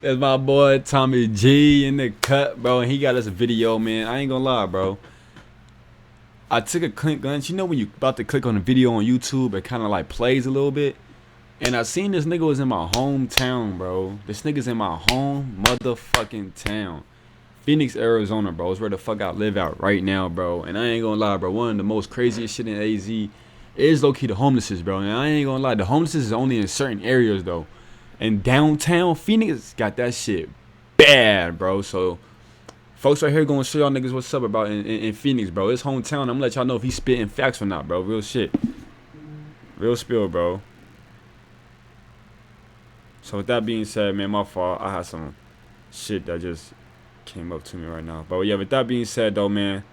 That's my boy Tommy G in the cut, bro, and he got us a video, man. I ain't gonna lie, bro. I took a click glance. You know when you about to click on a video on YouTube, it kind of like plays a little bit. And I seen this nigga was in my hometown, bro. This nigga's in my home motherfucking town. Phoenix, Arizona, bro. It's where the fuck I live out right now, bro. And I ain't gonna lie, bro. One of the most craziest shit in AZ is low-key the homelessness, bro. And I ain't gonna lie, the homelessness is only in certain areas, though. And downtown Phoenix got that shit bad, bro. So folks right here gonna show y'all niggas what's up about in Phoenix, bro. It's hometown. I'm gonna let y'all know if he's spitting facts or not, bro. Real shit. Real spill, bro. So with that being said, man, my fault. I had some shit that just came up to me right now. But yeah, with that being said, though, man,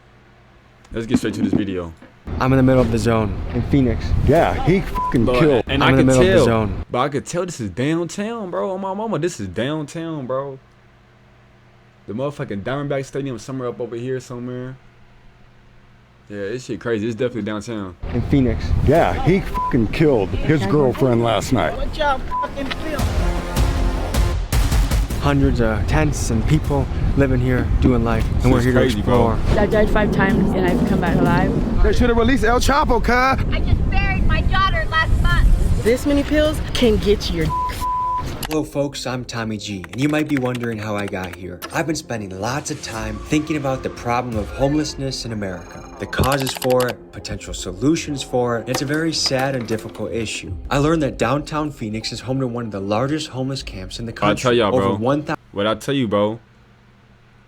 let's get straight to this video. I'm in the middle of the zone in Phoenix. Yeah, he fucking killed. And I'm I in the could middle of the tell, zone. but I could tell this is downtown, bro. On my mama, this is downtown, bro. The motherfucking Diamondback Stadium somewhere up over here somewhere. Yeah, this shit crazy. It's definitely downtown. In Phoenix. Yeah, he fucking killed his girlfriend last night. What y'all fucking feel? Hundreds of tents and people living here, doing life, and we're here to crazy, bro. explore. I died 5 times and I've come back alive. They should have released El Chapo, cuz. I just buried my daughter last month. This many pills can get you your Hello folks, I'm Tommy G, and you might be wondering how I got here. I've been spending lots of time thinking about the problem of homelessness in America, the causes for it, potential solutions for it, and it's a very sad and difficult issue. I learned that downtown Phoenix is home to one of the largest homeless camps in the country. I'll tell y'all, bro. Over 1,000. What I tell you, bro.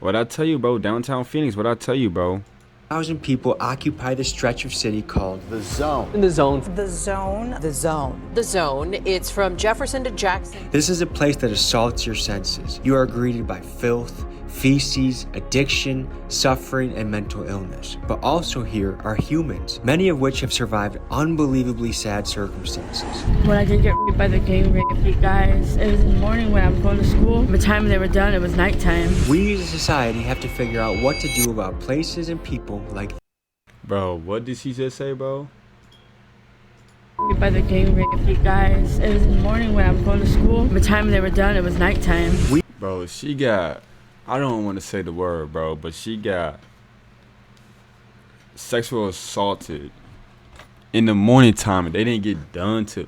What I tell you, bro. Downtown Phoenix. What I tell you, bro. 1,000 people occupy the stretch of city called The Zone. the Zone. The Zone. the zone. The Zone. It's from Jefferson to Jackson. This is a place that assaults your senses. You are greeted by filth, feces, addiction, suffering, and mental illness. But also here are humans, many of which have survived unbelievably sad circumstances. When I did get raped by the gang rape guys, it was in the morning when I was going to school. By the time they were done, it was nighttime. We as a society have to figure out what to do about places and people like Bro, what did she just say, bro? Raped by the gang rape guys, it was in the morning when I was going to school. By the time they were done, it was nighttime. Bro, she got, I don't want to say the word, bro, but she got sexual assaulted in the morning time and they didn't get done till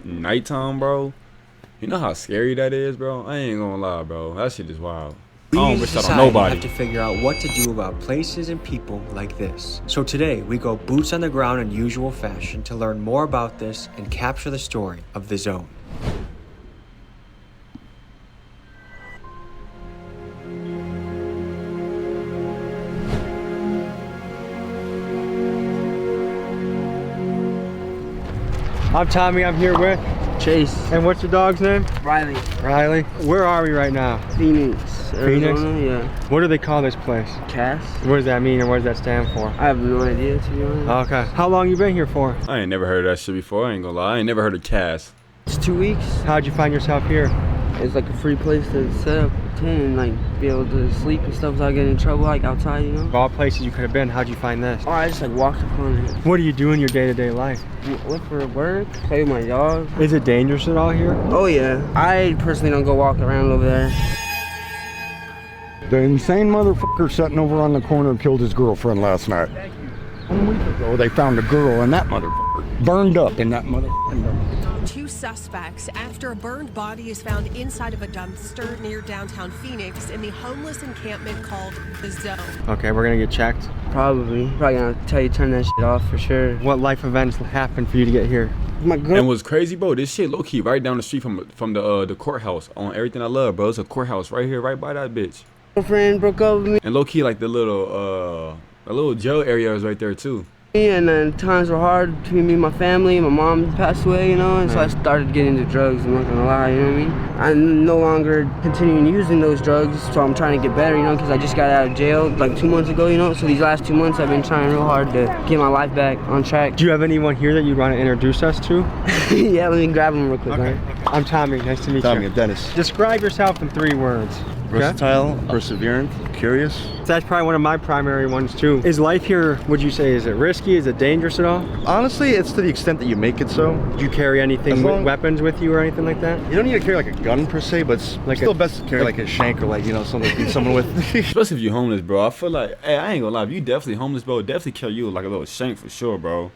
nighttime, bro. You know how scary that is, bro? I ain't gonna lie, bro. That shit is wild. I don't as a wish that on society nobody. have to figure out what to do about places and people like this. So today we go boots on the ground in usual fashion to learn more about this and capture the story of the Zone. I'm Tommy, I'm here with Chase. And what's your dog's name? Riley. Riley. Where are we right now? Phoenix. Phoenix? Arizona, yeah. What do they call this place? Cass. What does that mean and what does that stand for? I have no idea, to be honest. Okay. How long you been here for? I ain't never heard of that shit before. I ain't gonna lie. I ain't never heard of Cass. It's 2 weeks. How'd you find yourself here? It's like a free place to set up a tent and like be able to sleep and stuff without getting in trouble, like outside, you know? Of all places you could have been, how'd you find this? Oh, I just like walked upon it. What do you do in your day-to-day life? Look for work, play with my dog. Is it dangerous at all here? Oh yeah. I personally don't go walk around over there. The insane motherfucker sitting over on the corner killed his girlfriend last night. 1 week ago, they found a girl and that motherfucker burned up in that motherfucker. 2 suspects after a burned body is found inside of a dumpster near downtown Phoenix in the homeless encampment called The Zone. Okay, we're gonna get checked. Probably gonna tell you to turn that shit off for sure. What life events happened for you to get here? My girl. And what's crazy, bro, this shit low-key right down the street from the courthouse on Everything I Love, bro. It's a courthouse right here, right by that bitch. Girlfriend broke up with me. And low-key, like the little jail area is right there, too. And then times were hard between me and my family. My mom passed away, you know, and so I started getting into drugs, I'm not gonna lie, you know what I mean? I'm no longer continuing using those drugs, so I'm trying to get better, you know, because I just got out of jail like 2 months ago, you know, so these last 2 months I've been trying real hard to get my life back on track. Do you have anyone here that you'd want to introduce us to? Yeah, let me grab them real quick, Okay. right? I'm Tommy, nice to meet you. Tommy, Dennis. Describe yourself in 3 words. Versatile, perseverant, curious. That's probably one of my primary ones too. Is life here, would you say, is it risky? Is it dangerous at all? Honestly, it's to the extent that you make it so. Do you carry anything, weapons with you or anything like that? You don't need to carry like a gun per se, but it's like still best to carry like a shank or like, you know, something to beat someone with. Especially if you're homeless, bro. I feel like, hey, I ain't gonna lie, if you definitely homeless, bro, definitely carry you like a little shank for sure, bro.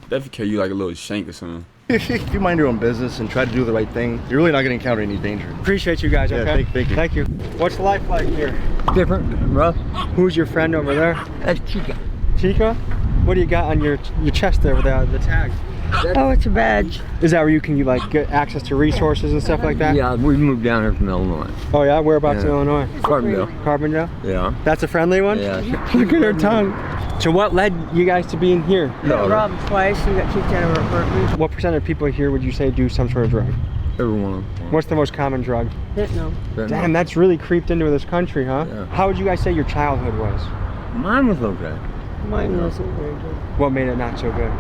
Definitely carry you like a little shank or something. If you mind your own business and try to do the right thing, you're really not gonna encounter any danger. Appreciate you guys, okay? Thank you. Thank you. What's life like here? Different, bro. Who's your friend over there? That's Chica. Chica? What do you got on your chest there with the tag? Oh, it's a badge. Is that where you can like get access to resources and stuff like that? Yeah, we moved down here from Illinois. Oh yeah? Whereabouts in Illinois? Carbondale. Carbondale? Yeah. That's a friendly one? Yeah. Look at her tongue. So what led you guys to being here? We got robbed twice and got kicked out of our apartment. What percent of people here would you say do some sort of drug? Everyone. What's the most common drug? Fentanyl. Damn, that's really creeped into this country, huh? Yeah. How would you guys say your childhood was? Mine was okay. Mine wasn't very good. What made it not so good?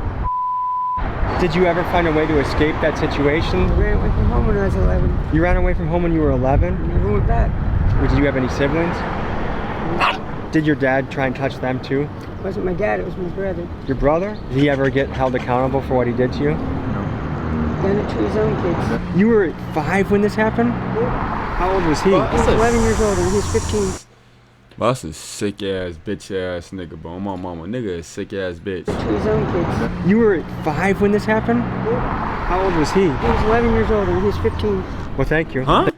Did you ever find a way to escape that situation? I ran away from home when I was 11. You ran away from home when you were 11? Never went back. Did you have any siblings? Did your dad try and touch them too? It wasn't my dad, it was my brother. Your brother? Did he ever get held accountable for what he did to you? Done it to his own kids. You were 5 when this happened? How old was he? He was 11 years old and he was 15. Well, that's a sick ass, bitch ass nigga, bro. My mama, nigga is sick ass bitch. To his own kids. You were 5 when this happened? How old was he? He was 11 years old and he was 15. Well, thank you. Huh?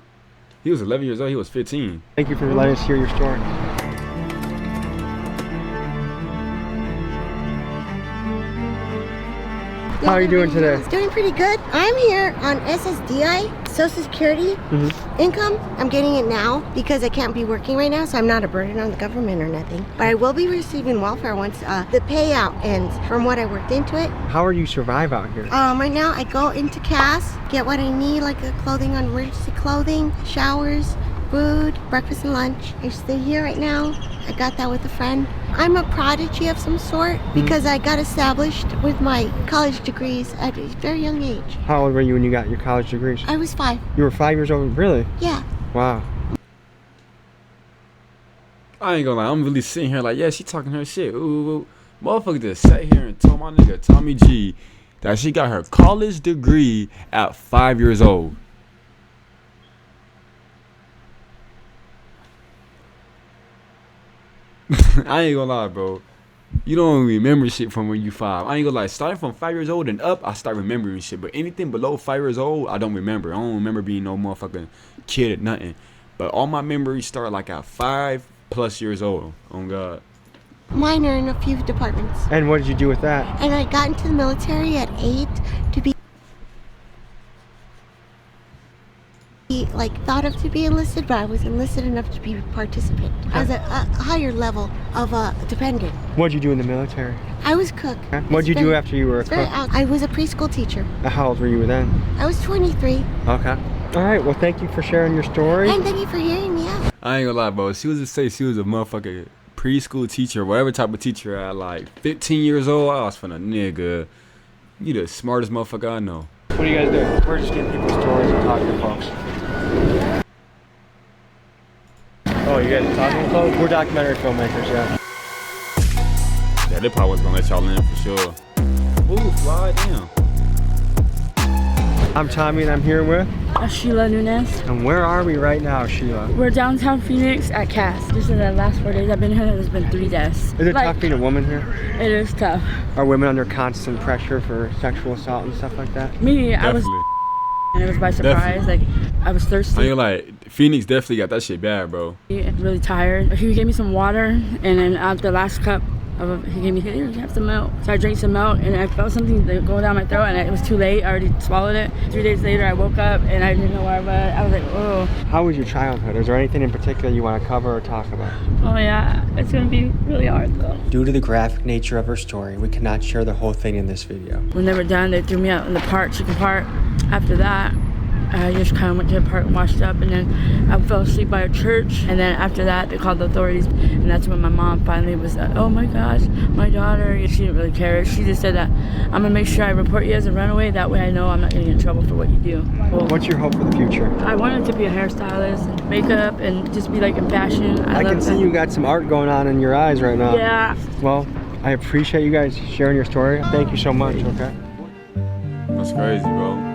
He was 11 years old, he was 15. Thank you for letting us hear your story. How are you doing today? Doing pretty good. I'm here on SSDI, Social Security income. I'm getting it now because I can't be working right now, so I'm not a burden on the government or nothing. But I will be receiving welfare once the payout ends from what I worked into it. How are you survive out here? Right now I go into CAS, get what I need, like clothing on emergency clothing, showers, food, breakfast and lunch. I stay here right now. I got that with a friend. I'm a prodigy of some sort because I got established with my college degrees at a very young age. How old were you when you got your college degrees? I was 5. You were 5 years old? Really? Yeah. Wow. I ain't gonna lie, I'm really sitting here like, yeah, she talking her shit. Ooh. Motherfucker just sat here and told my nigga Tommy G that she got her college degree at 5 years old. I ain't gonna lie, bro. You don't remember shit from when you 5. I ain't gonna lie. Starting from 5 years old and up, I start remembering shit. But anything below 5 years old, I don't remember. I don't remember being no motherfucking kid or nothing. But all my memories start like at 5+ years old. Oh God. Minor in a few departments. And what did you do with that? And I got into the military at 8 to be like thought of to be enlisted, but I was enlisted enough to be a participant as a higher level of a dependent. What did you do in the military? I was cook. What did you do after you were a cook? I was a preschool teacher. How old were you then? I was 23. Okay. All right. Well, thank you for sharing your story. And thank you for hearing me out. I ain't gonna lie, bro. She was to say she was a motherfucking preschool teacher, whatever type of teacher at like 15 years old. I was finna nigga. You the smartest motherfucker I know. What are you guys doing? We're just getting people's stories and talking to folks. Oh, you guys are talking to folks? We're documentary filmmakers, yeah. Yeah, they probably was gonna let y'all in for sure. Ooh, fly down. I'm Tommy and I'm here with Sheila Nunez. And where are we right now, Sheila? We're downtown Phoenix at CAS. Just in the last 4 days I've been here, there's been 3 deaths. Is it tough being a woman here? It is tough. Are women under constant pressure for sexual assault and stuff like that? Me, Definitely. I was, and it was by surprise. Like, I was thirsty. I ain't like Phoenix definitely got that shit bad, bro. Really tired. He gave me some water, and then out the last cup, he gave me, here, you have some milk. So I drank some milk, and I felt something go down my throat, and it was too late. I already swallowed it. 3 days later, I woke up, and I didn't know where I was. I was like, oh. How was your childhood? Is there anything in particular you want to cover or talk about? Oh yeah, it's gonna be really hard though. Due to the graphic nature of her story, we cannot share the whole thing in this video. When they were done, they threw me out in the park, chicken park. After that, I just kind of went to the park and washed up, and then I fell asleep by a church. And then after that, they called the authorities, and that's when my mom finally was like, oh my gosh, my daughter. She didn't really care. She just said that I'm gonna make sure I report you as a runaway. That way I know I'm not gonna get in trouble for what you do. Well, what's your hope for the future? I wanted to be a hairstylist, and makeup, and just be like in fashion. I can see you got some art going on in your eyes right now. Yeah. Well, I appreciate you guys sharing your story. Thank you so much, okay? That's crazy, bro.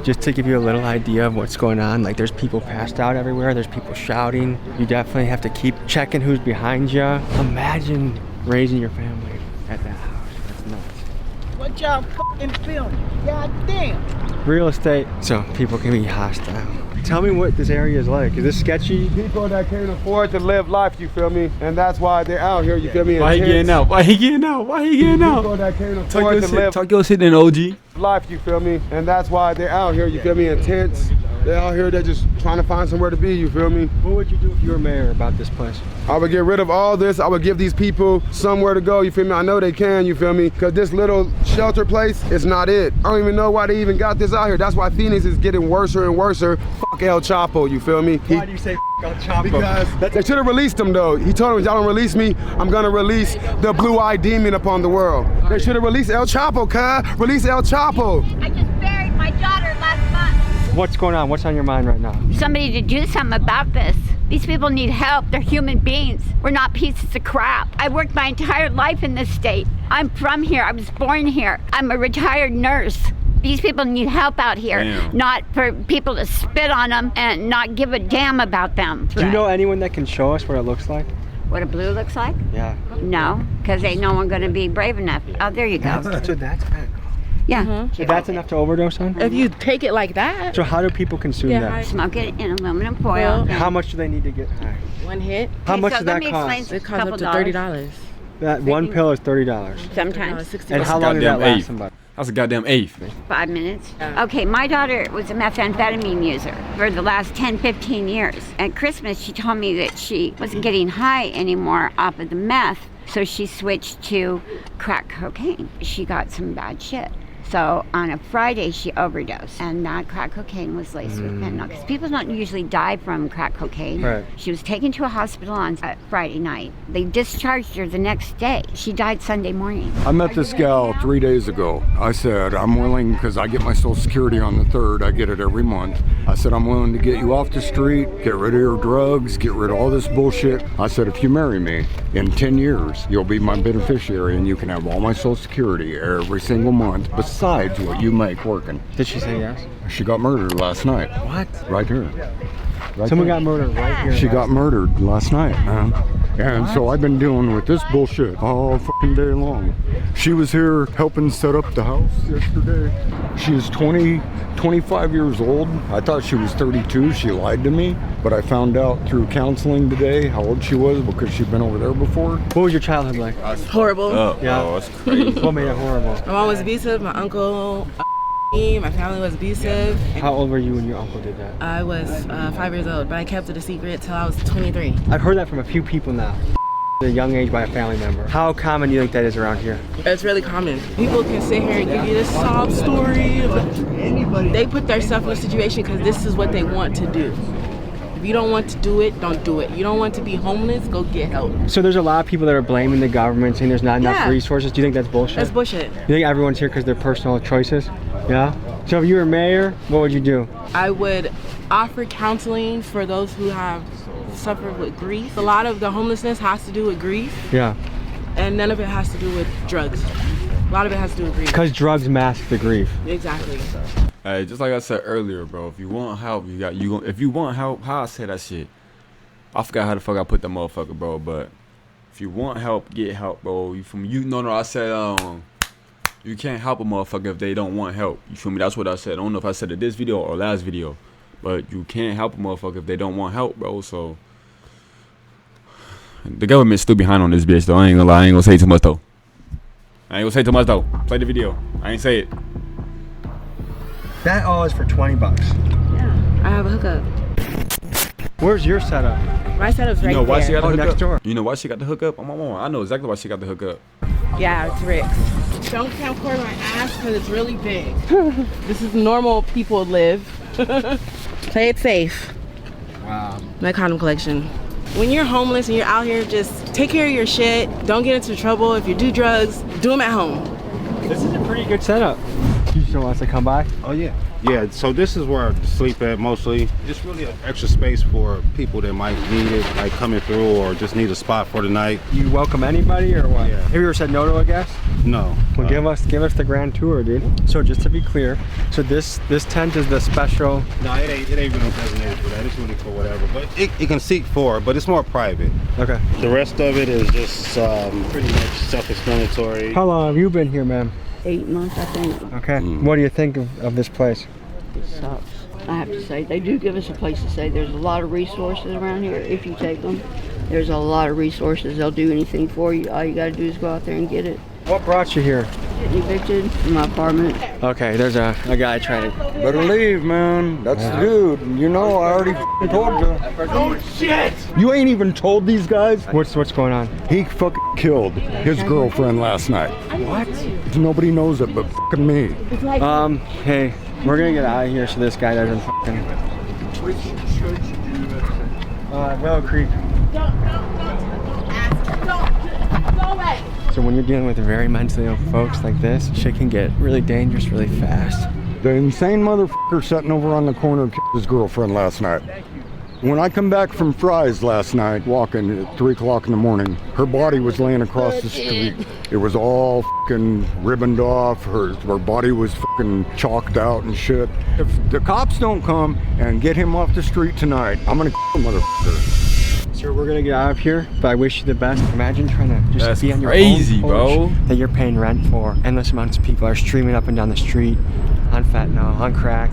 Just to give you a little idea of what's going on, like there's people passed out everywhere, there's people shouting. You definitely have to keep checking who's behind you. Imagine raising your family at that house. That's nuts. What y'all fucking filming? God damn. Real estate, so people can be hostile. Tell me what this area is like. Is this sketchy? People that can't afford to live life, you feel me? And that's why they're out here, you feel me? Why he getting out? Why he getting out? Why he getting out? People that can't afford to live Talk your shit in, OG. life, you feel me? And that's why they're out here, you feel me? In tents. They're out here, they're just trying to find somewhere to be, you feel me? What would you do if you were mayor about this place? I would get rid of all this. I would give these people somewhere to go, you feel me? I know they can, you feel me? Because this little shelter place is not it. I don't even know why they even got this out here. That's why Phoenix is getting worse and worse. Fuck El Chapo, you feel me? Why do you say El Chapo? Because they should have released him though. He told them, y'all don't release me, I'm gonna release the blue-eyed demon upon the world. They should have released El Chapo, cuz. Release El Chapo. I just buried my daughter last month. What's going on? What's on your mind right now? Somebody to do something about this. These people need help. They're human beings. We're not pieces of crap. I worked my entire life in this state. I'm from here. I was born here. I'm a retired nurse. These people need help out here, not for people to spit on them and not give a damn about them. Do you know anyone that can show us what it looks like? What a blue looks like? Yeah. No, because ain't no one going to be brave enough. Oh, there you go. So that's bad. Yeah. So that's enough to overdose on? If you take it like that. So how do people consume that? Smoke it in aluminum foil. How much do they need to get high? One hit. How much does let that me cost? explain. It costs up to $30. That one pill is $30. Sometimes. And how long does that last somebody? That's a goddamn eighth. 5 minutes. Okay, my daughter was a methamphetamine user for the last 10, 15 years. At Christmas, she told me that she wasn't getting high anymore off of the meth, so she switched to crack cocaine. She got some bad shit. So on a Friday, she overdosed, and that crack cocaine was laced with fentanyl. Because people don't usually die from crack cocaine. Right. She was taken to a hospital on Friday night. They discharged her the next day. She died Sunday morning. I met this gal 3 days ago. I said, I'm willing, because I get my Social Security on the 3rd. I get it every month. I said, I'm willing to get you off the street, get rid of your drugs, get rid of all this bullshit. I said, if you marry me, in 10 years, you'll be my beneficiary, and you can have all my Social Security every single month, besides what you make working. Did she say yes? She got murdered last night. What? Right here. Right Someone there. got murdered right here. She got murdered last night, man. And so I've been dealing with this bullshit all fucking day long. She was here helping set up the house yesterday. She is 25 years old. I thought she was 32. She lied to me. But I found out through counseling today how old she was because she'd been over there before. What was your childhood like? Horrible. Oh, that's crazy. What made it horrible? My mom was abusive. My uncle, my family was abusive. How old were you when your uncle did that? I was 5 years old, but I kept it a secret till I was 23. I've heard that from a few people now. At a young age by a family member. How common do you think that is around here? It's really common. People can sit here and give you this sob story. They put themselves in a situation because this is what they want to do. If you don't want to do it, don't do it. You don't want to be homeless, go get help. So there's a lot of people that are blaming the government, saying there's not enough resources. Do you think that's bullshit? That's bullshit. You think everyone's here because they're personal choices? Yeah? So if you were mayor, what would you do? I would offer counseling for those who have suffered with grief. A lot of the homelessness has to do with grief. Yeah. And none of it has to do with drugs. A lot of it has to do with grief. Because drugs mask the grief. Exactly. Hey, just like I said earlier, bro. If you want help, if you want help, how I say that shit? I forgot how the fuck I put that motherfucker, bro. But if you want help, get help, bro. I said you can't help a motherfucker if they don't want help. You feel me? That's what I said. I don't know if I said it this video or last video, but you can't help a motherfucker if they don't want help, bro. So the government's still behind on this bitch, though. I ain't gonna lie. I ain't gonna say too much though. Play the video. I ain't say it. That all is for 20 bucks. Yeah. I have a hookup. Where's your setup? My setup's right there. You know why she got the hookup? Next door. You know why she got the hookup? I know exactly why she got the hookup. Yeah, it's Rick's. Don't camcord my ass because it's really big. This is normal people live. Play it safe. Wow. My condom collection. When you're homeless and you're out here, just take care of your shit. Don't get into trouble. If you do drugs, do them at home. This is a pretty good setup. You still want us to come by? Oh yeah. Yeah, so this is where I sleep at mostly. It's really an extra space for people that might need it, like coming through or just need a spot for the night. You welcome anybody or what? Yeah. Have you ever said no to a guest? No. Well, give us the grand tour, dude. So just to be clear, so this tent is the special. No, it ain't really designated for that. It's really for whatever, but it can seat for it, but it's more private. Okay. The rest of it is just pretty much self-explanatory. How long have you been here, ma'am? 8 months, I think. Okay. What do you think of this place? It sucks. I have to say, they do give us a place to stay. There's a lot of resources around here if you take them. There's a lot of resources. They'll do anything for you. All you gotta do is go out there and get it. What brought you here? Getting evicted from my apartment. Okay, there's a guy trying to... Better leave, man. That's the dude. You know, I already told you. Oh shit! You ain't even told these guys? What's going on? He fucking killed his girlfriend last night. What? Nobody knows it but fucking me. Hey, we're gonna get out of here so this guy doesn't fucking... Willow Creek. So when you're dealing with very mentally ill folks like this, shit can get really dangerous really fast. The insane motherfucker sitting over on the corner killed his girlfriend last night. When I come back from Fry's last night, walking at 3 o'clock in the morning, her body was laying across the street. It was all fucking ribboned off. Her body was fucking chalked out and shit. If the cops don't come and get him off the street tonight, I'm gonna kill the motherfucker. Sir, we're gonna get out of here, but I wish you the best. Imagine trying to just That's be on your crazy, own bro. porch that you're paying rent for. Endless amounts of people are streaming up and down the street on fentanyl, on crack.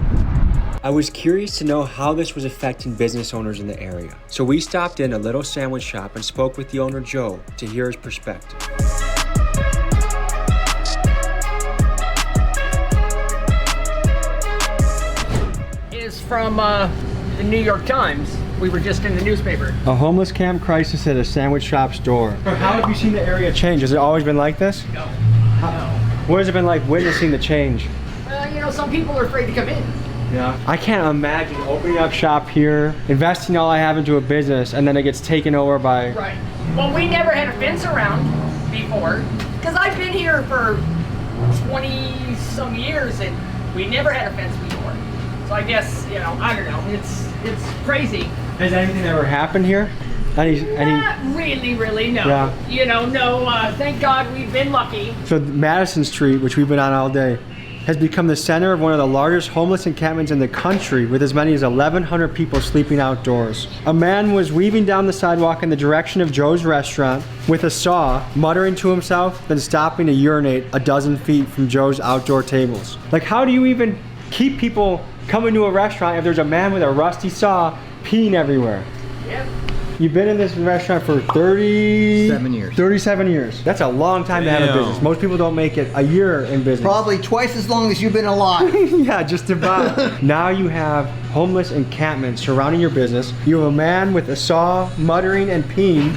I was curious to know how this was affecting business owners in the area. So we stopped in a little sandwich shop and spoke with the owner, Joe, to hear his perspective. Is from the New York Times. We were just in the newspaper. A homeless camp crisis at a sandwich shop's door. How have you seen the area change? Has it always been like this? No. What has it been like witnessing the change? Well, you know, some people are afraid to come in. Yeah. I can't imagine opening up shop here, investing all I have into a business, and then it gets taken over by... Right. Well, we never had a fence around before, because I've been here for 20-some years, and we never had a fence before. So I guess, you know, I don't know, it's crazy. Has anything ever happened here? Not really, no. Yeah. You know, no, thank God we've been lucky. So Madison Street, which we've been on all day, has become the center of one of the largest homeless encampments in the country, with as many as 1,100 people sleeping outdoors. A man was weaving down the sidewalk in the direction of Joe's restaurant with a saw, muttering to himself, then stopping to urinate a dozen feet from Joe's outdoor tables. Like, how do you even keep people coming to a restaurant if there's a man with a rusty saw peeing everywhere? Yep. You've been in this restaurant for 37 years. 37 years. That's a long time to have a business. Most people don't make it a year in business. Probably twice as long as you've been alive. Yeah, just about. Now you have homeless encampments surrounding your business. You have a man with a saw muttering and peeing.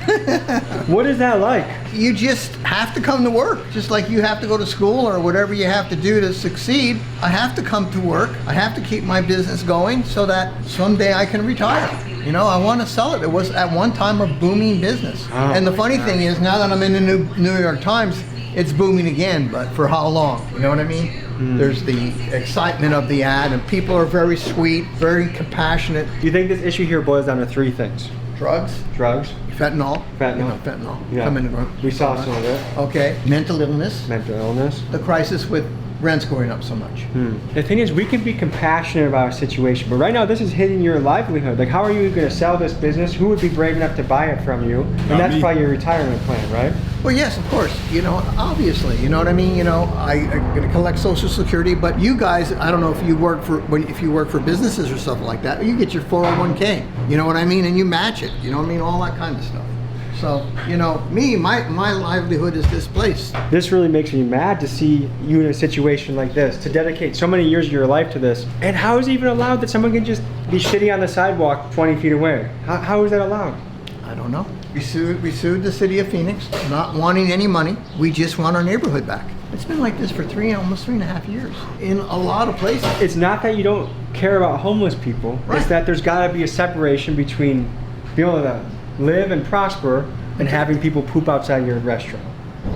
What is that like? You just have to come to work. Just like you have to go to school or whatever you have to do to succeed. I have to come to work. I have to keep my business going so that someday I can retire. You know, I want to sell it. It was at one time a booming business. Oh, and the funny thing is, now that I'm in the New York Times, it's booming again, but for how long? You know what I mean? There's the excitement of the ad, and people are very sweet, very compassionate. Do you think this issue here boils down to 3 things? Drugs. Fentanyl. Fentanyl. You know, fentanyl. Yeah. Come in the We saw some of it. Okay. Mental illness. The crisis with rents going up so much. The thing is, we can be compassionate about a situation, but right now this is hitting your livelihood. Like, how are you going to sell this business? Who would be brave enough to buy it from you? And that's probably your retirement plan, right? Well, yes, of course. You know, obviously, you know what I mean. You know, I'm going to collect Social Security, but you guys, I don't know if you work for businesses or stuff like that. You get your 401k. You know what I mean, and you match it. You know what I mean, all that kind of stuff. So, you know, my livelihood is this place. This really makes me mad to see you in a situation like this, to dedicate so many years of your life to this. And how is it even allowed that someone can just be shitting on the sidewalk 20 feet away? How is that allowed? I don't know. We sued the city of Phoenix, not wanting any money. We just want our neighborhood back. It's been like this for almost 3.5 years in a lot of places. It's not that you don't care about homeless people. Right. It's that there's got to be a separation between being able to live and prosper and having people poop outside your restaurant.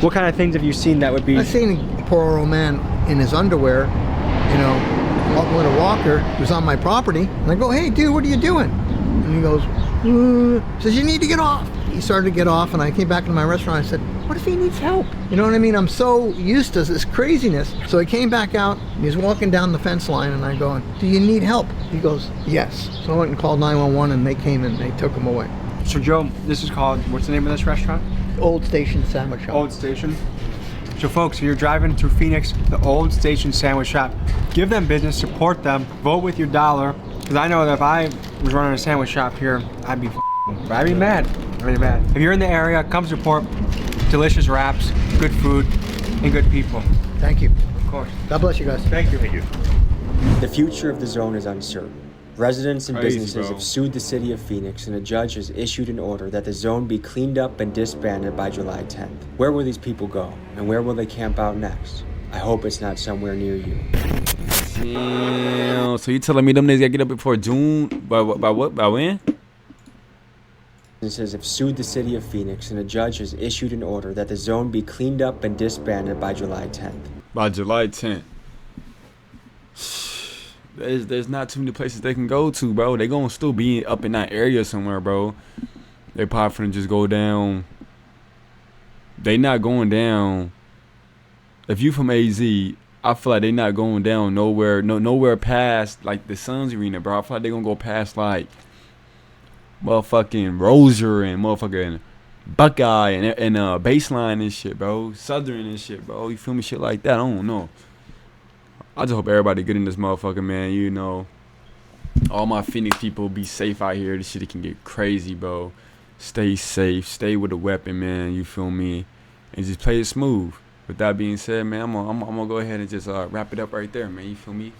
What kind of things have you seen that would be? I've seen a poor old man in his underwear, you know, walking with a walker, who's on my property, and I go, hey dude, what are you doing? And he goes, says, you need to get off. He started to get off, and I came back into my restaurant. I said, what if he needs help? You know what I mean? I'm so used to this craziness. So he came back out, and he's walking down the fence line, and I go, do you need help? He goes, yes. So I went and called 911, and they came and they took him away. So Joe, this is called, what's the name of this restaurant? Old Station Sandwich Shop. Old Station. So folks, if you're driving through Phoenix, the Old Station Sandwich Shop, give them business, support them, vote with your dollar. Because I know that if I was running a sandwich shop here, I'd be mad. If you're in the area, come support delicious wraps, good food, and good people. Thank you. Of course. God bless you guys. Thank you. Thank you. The future of the zone is uncertain. Residents and Crazy, businesses bro. have sued the city of Phoenix, and a judge has issued an order that the zone be cleaned up and disbanded by July 10th. Where will these people go, and where will they camp out next? I hope it's not somewhere near you. Damn. So you telling me them niggas gotta get up before June? By what? By when? Businesses have sued the city of Phoenix, and a judge has issued an order that the zone be cleaned up and disbanded by July 10th. By July 10th. There's not too many places they can go to, bro. They gonna still be up in that area somewhere, bro. They probably finna just go down. They not going down. If you from AZ, I feel like they not going down nowhere past like the Suns Arena, bro. I feel like they gonna go past like motherfucking Roser and motherfucking Buckeye and Baseline and shit, bro. Southern and shit, bro. You feel me? Shit like that. I don't know. I just hope everybody get in this motherfucker, man. You know, all my Phoenix people be safe out here. This shit can get crazy, bro. Stay safe. Stay with a weapon, man. You feel me? And just play it smooth. With that being said, man, I'm gonna go ahead and just wrap it up right there, man. You feel me?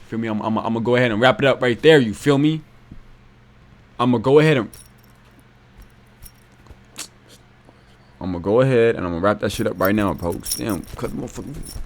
Feel me? I'm gonna go ahead and wrap it up right there. You feel me? I'm gonna go ahead and I'm gonna wrap that shit up right now, folks. Damn, cut the motherfucker.